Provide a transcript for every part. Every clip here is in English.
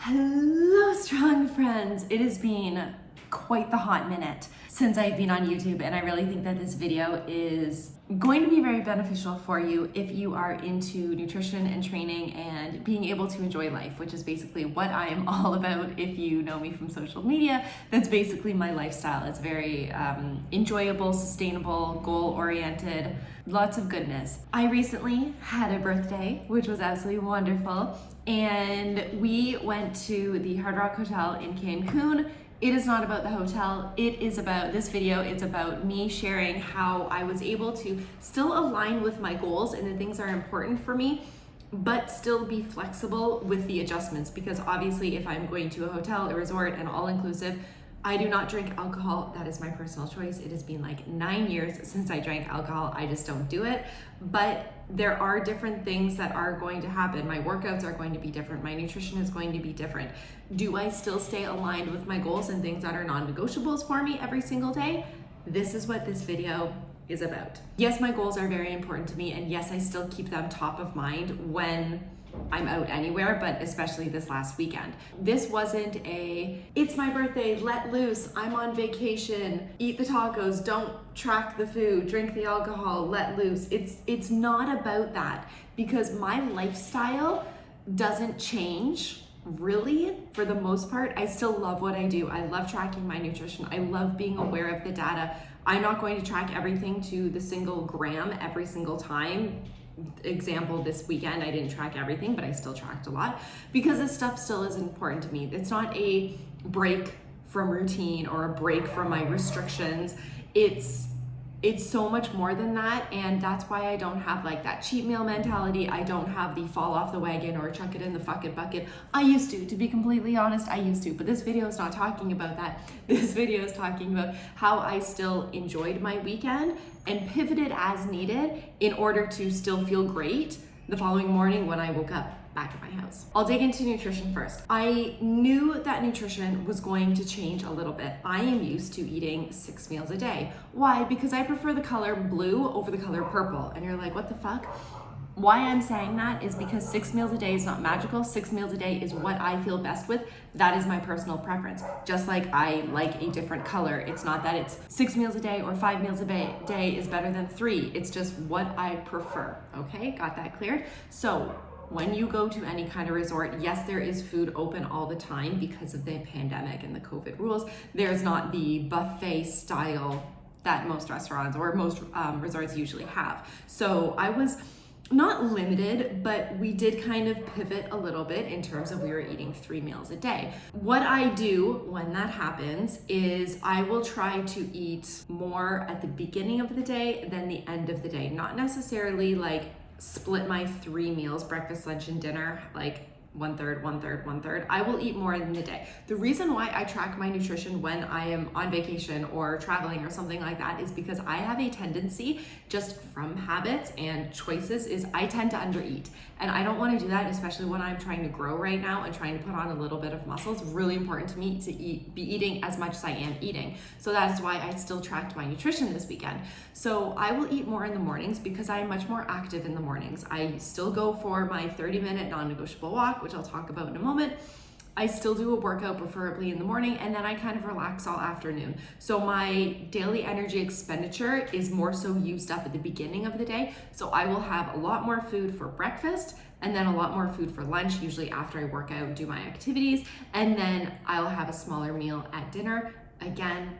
Hello, strong friends. It has been quite the hot minute since I've been on YouTube, and I really think that this video is going to be very beneficial for you if you are into nutrition and training and being able to enjoy life, which is basically what I am all about. If you know me from social media, that's basically my lifestyle. It's very enjoyable, sustainable, goal-oriented, lots of goodness. I recently had a birthday, which was absolutely wonderful, and we went to the Hard Rock Hotel in Cancun. It is not about the hotel. It is about this video. It's about me sharing how I was able to still align with my goals and the things that are important for me, but still be flexible with the adjustments. Because obviously if I'm going to a hotel, a resort, and all-inclusive, I do not drink alcohol. That is my personal choice. It has been like 9 years since I drank alcohol. I just don't do it. But there are different things that are going to happen. My workouts are going to be different. My nutrition is going to be different. Do I still stay aligned with my goals and things that are non-negotiables for me every single day? This is what this video is about. Yes, my goals are very important to me, and yes, I still keep them top of mind when I'm out anywhere, but especially this last weekend. This wasn't it's my birthday, let loose, I'm on vacation, eat the tacos, don't track the food, drink the alcohol, let loose. It's not about that, because my lifestyle doesn't change really for the most part. I still love what I do. I love tracking my nutrition. I love being aware of the data. I'm not going to track everything to the single gram every single time. Example, this weekend I didn't track everything, but I still tracked a lot because this stuff still is important to me. It's not a break from routine or a break from my restrictions. It's so much more than that, and that's why I don't have like that cheat meal mentality. I don't have the fall off the wagon or chuck it in the fucking bucket. I used to be completely honest, I used to, but this video is not talking about that. This video is talking about how I still enjoyed my weekend and pivoted as needed in order to still feel great the following morning when I woke up back at my house. I'll dig into nutrition first. I knew that nutrition was going to change a little bit. I am used to eating 6 meals a day. Why? Because I prefer the color blue over the color purple. And you're like, what the fuck? Why I'm saying that is because 6 meals a day is not magical. 6 meals a day is what I feel best with. That is my personal preference. Just like I like a different color. It's not that it's 6 meals a day or 5 meals a day is better than 3. It's just what I prefer. Okay, got that cleared? So when you go to any kind of resort, yes, there is food open all the time because of the pandemic and the COVID rules. There's not the buffet style that most restaurants or most resorts usually have. So I was not limited, but we did kind of pivot a little bit in terms of we were eating 3 meals a day. What I do when that happens is I will try to eat more at the beginning of the day than the end of the day. Not necessarily like split my 3 meals, breakfast, lunch, and dinner, like 1/3, 1/3, 1/3. I will eat more in the day. The reason why I track my nutrition when I am on vacation or traveling or something like that is because I have a tendency, just from habits and choices, is I tend to undereat. And I don't want to do that, especially when I'm trying to grow right now and trying to put on a little bit of muscle. It's really important to me to be eating as much as I am eating. So that is why I still tracked my nutrition this weekend. So I will eat more in the mornings because I am much more active in the mornings. I still go for my 30-minute non-negotiable walk, which I'll talk about in a moment. I still do a workout, preferably in the morning, and then I kind of relax all afternoon. So my daily energy expenditure is more so used up at the beginning of the day. So I will have a lot more food for breakfast and then a lot more food for lunch, usually after I work out and do my activities. And then I'll have a smaller meal at dinner. Again,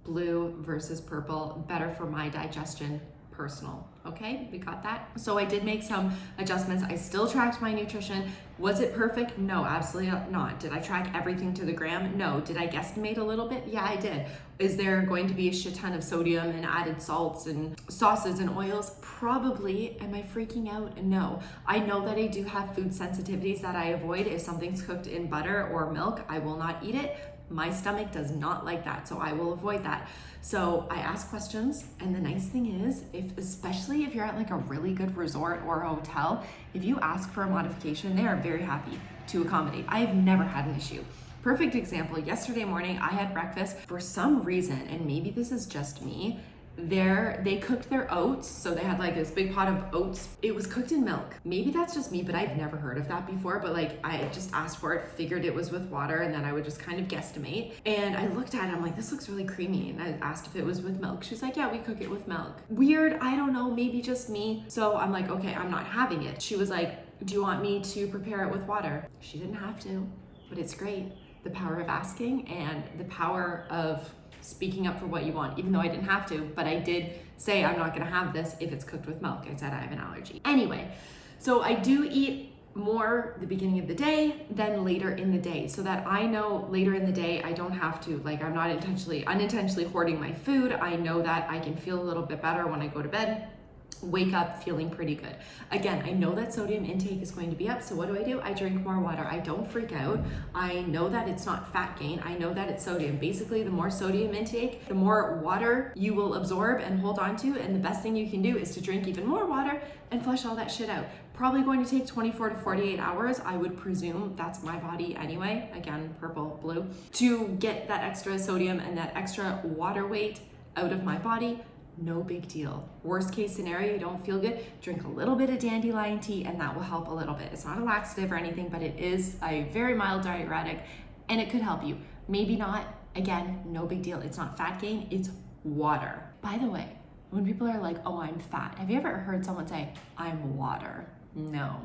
blue versus purple, better for my digestion. Personal. Okay, we got that? So I did make some adjustments. I still tracked my nutrition. Was it perfect? No, absolutely not. Did I track everything to the gram? No. Did I guesstimate a little bit? Yeah, I did. Is there going to be a shit ton of sodium and added salts and sauces and oils? Probably. Am I freaking out? No. I know that I do have food sensitivities that I avoid. If something's cooked in butter or milk, I will not eat it. My stomach does not like that, so I will avoid that. So I ask questions, and the nice thing is, especially if you're at like a really good resort or a hotel, if you ask for a modification, they are very happy to accommodate. I have never had an issue. Perfect example, yesterday morning I had breakfast. For some reason, and maybe this is just me, they cooked their oats, so they had like this big pot of oats. It was cooked in milk. Maybe that's just me, but I've never heard of that before. But like, I just asked for it, figured it was with water, and then I would just kind of guesstimate. And I looked at it, I'm like, this looks really creamy. And I asked if it was with milk. She's like, yeah, we cook it with milk. Weird, I don't know, maybe just me. So I'm like, okay, I'm not having it. She was like, do you want me to prepare it with water? She didn't have to, but it's great. The power of asking and the power of speaking up for what you want, even though I didn't have to, but I did say I'm not gonna have this if it's cooked with milk. I said I have an allergy. Anyway, so I do eat more the beginning of the day than later in the day, so that I know later in the day I don't have to, like, I'm not unintentionally hoarding my food. I know that I can feel a little bit better when I go to bed, wake up feeling pretty good. Again, I know that sodium intake is going to be up, so what do? I drink more water. I don't freak out. I know that it's not fat gain. I know that it's sodium. Basically, the more sodium intake, the more water you will absorb and hold on to, and the best thing you can do is to drink even more water and flush all that shit out. Probably going to take 24 to 48 hours, I would presume. That's my body anyway. Again, purple, blue. To get that extra sodium and that extra water weight out of my body. No big deal. Worst case scenario, you don't feel good, drink a little bit of dandelion tea and that will help a little bit. It's not a laxative or anything, but it is a very mild diuretic and it could help you. Maybe not. Again, no big deal. It's not fat gain, it's water. By the way, when people are like, oh, I'm fat, have you ever heard someone say, I'm water? No.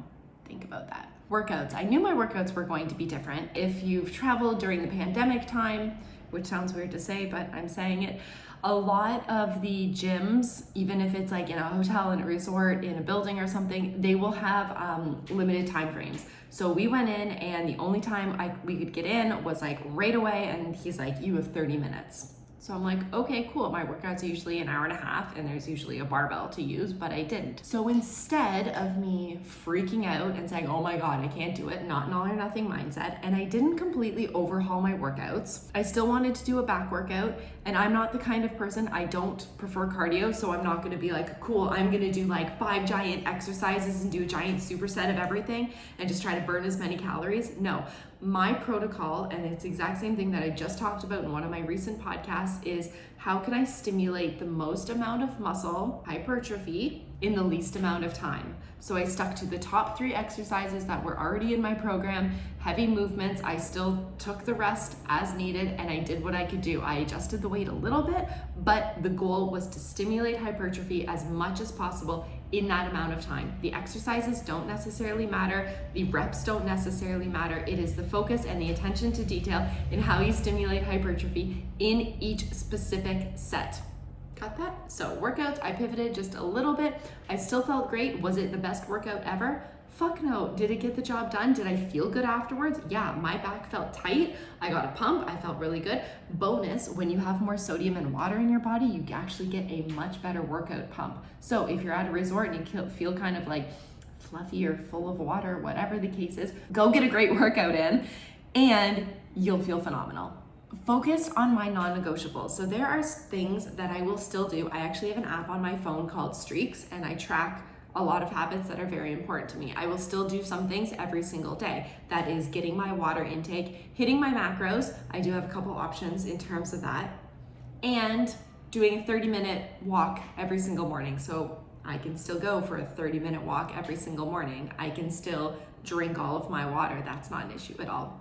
Think about that. Workouts. I knew my workouts were going to be different. If you've traveled during the pandemic time, which sounds weird to say, but I'm saying it, a lot of the gyms, even if it's like in a hotel, in a resort, in a building or something, they will have limited time frames. So we went in and the only time we could get in was like right away, and he's like, you have 30 minutes. So I'm like, okay, cool. My workout's usually an hour and a half and there's usually a barbell to use, but I didn't. So instead of me freaking out and saying, oh my God, I can't do it, not an all or nothing mindset, and I didn't completely overhaul my workouts. I still wanted to do a back workout, and I'm not the kind of person, I don't prefer cardio, so I'm not gonna be like, cool, I'm gonna do like 5 giant exercises and do a giant superset of everything and just try to burn as many calories. No. My protocol, and it's the exact same thing that I just talked about in one of my recent podcasts, is how can I stimulate the most amount of muscle hypertrophy in the least amount of time? So I stuck to the top 3 exercises that were already in my program, heavy movements. I still took the rest as needed and I did what I could do. I adjusted the weight a little bit, but the goal was to stimulate hypertrophy as much as possible in that amount of time. The exercises don't necessarily matter. The reps don't necessarily matter. It is the focus and the attention to detail in how you stimulate hypertrophy in each specific set. Got that? So workouts, I pivoted just a little bit. I still felt great. Was it the best workout ever? Fuck no. Did it get the job done? Did I feel good afterwards? Yeah, my back felt tight. I got a pump. I felt really good. Bonus, when you have more sodium and water in your body, you actually get a much better workout pump. So if you're at a resort and you feel kind of like fluffy or full of water, whatever the case is, go get a great workout in and you'll feel phenomenal. Focus on my non-negotiables. So there are things that I will still do. I actually have an app on my phone called Streaks, and I track a lot of habits that are very important to me. I will still do some things every single day. That is getting my water intake, hitting my macros. I do have a couple options in terms of that, and doing a 30-minute walk every single morning. So I can still go for a 30-minute walk every single morning. I can still drink all of my water. That's not an issue at all.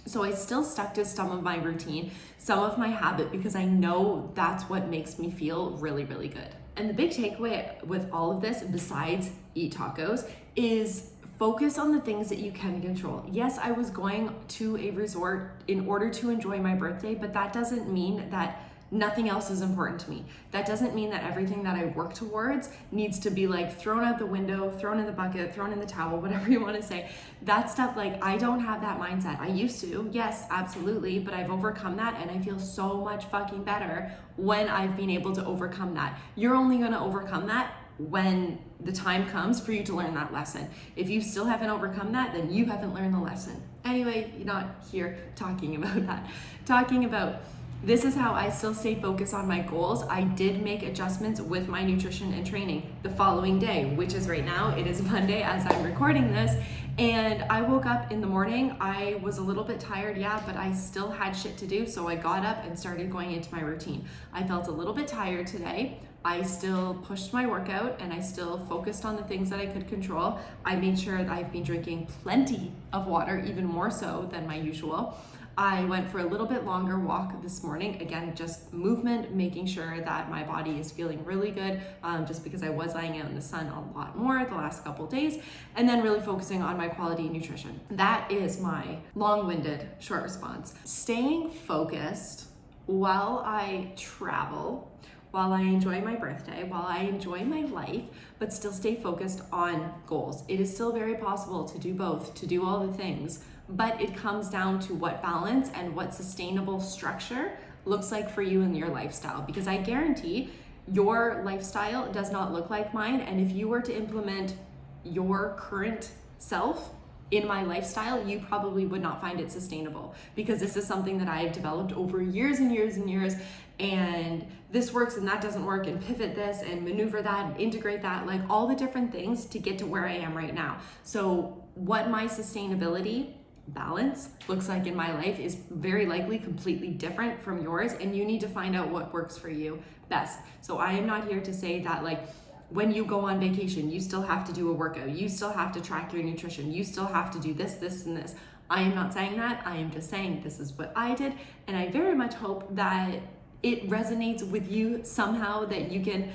So I still stuck to some of my routine, some of my habit, because I know that's what makes me feel really, really good. And the big takeaway with all of this, besides eat tacos, is focus on the things that you can control. Yes, I was going to a resort in order to enjoy my birthday, but that doesn't mean that nothing else is important to me. That doesn't mean that everything that I work towards needs to be like thrown out the window, thrown in the bucket, thrown in the towel, whatever you want to say. That stuff, like, I don't have that mindset. I used to, yes, absolutely, but I've overcome that and I feel so much fucking better when I've been able to overcome that. You're only gonna overcome that when the time comes for you to learn that lesson. If you still haven't overcome that, then you haven't learned the lesson. Anyway, you're not here talking about that. Talking about this is how I still stay focused on my goals. I did make adjustments with my nutrition and training the following day, which is right now. It is Monday as I'm recording this. And I woke up in the morning. I was a little bit tired, yeah, but I still had shit to do. So I got up and started going into my routine. I felt a little bit tired today, I still pushed my workout and I still focused on the things that I could control. I made sure that I've been drinking plenty of water, even more so than my usual. I went for a little bit longer walk this morning. Again, just movement, making sure that my body is feeling really good, just because I was lying out in the sun a lot more the last couple days, and then really focusing on my quality nutrition. That is my long-winded short response. Staying focused while I travel, while I enjoy my birthday, while I enjoy my life, but still stay focused on goals. It is still very possible to do both, to do all the things, but it comes down to what balance and what sustainable structure looks like for you in your lifestyle. Because I guarantee your lifestyle does not look like mine, and if you were to implement your current self in my lifestyle, you probably would not find it sustainable, because this is something that I've developed over years and years and years, and this works and that doesn't work, and pivot this and maneuver that and integrate that, like all the different things to get to where I am right now. So what my sustainability balance looks like in my life is very likely completely different from yours, and you need to find out what works for you best. So I am not here to say that like when you go on vacation, you still have to do a workout, you still have to track your nutrition, you still have to do this, this, and this. I am not saying that. I am just saying this is what I did, and I very much hope that it resonates with you somehow, that you can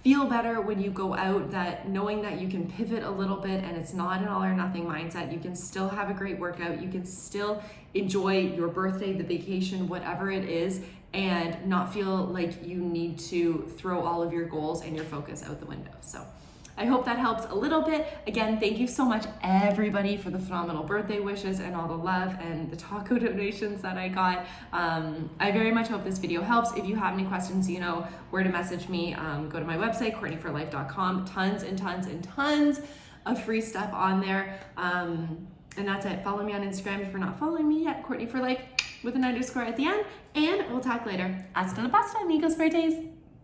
feel better when you go out, that knowing that you can pivot a little bit and it's not an all or nothing mindset. You can still have a great workout, you can still enjoy your birthday, the vacation, whatever it is, and not feel like you need to throw all of your goals and your focus out the window. So I hope that helps a little bit. Again, thank you so much everybody for the phenomenal birthday wishes and all the love and the taco donations that I got. I very much hope this video helps. If you have any questions, you know where to message me. Go to my website, CourtneyForLife.com. Tons and tons and tons of free stuff on there. And that's it. Follow me on Instagram if you're not following me yet, Courtney for Life with an underscore at the end. And we'll talk later. Hasta la pasta, amigos verdes.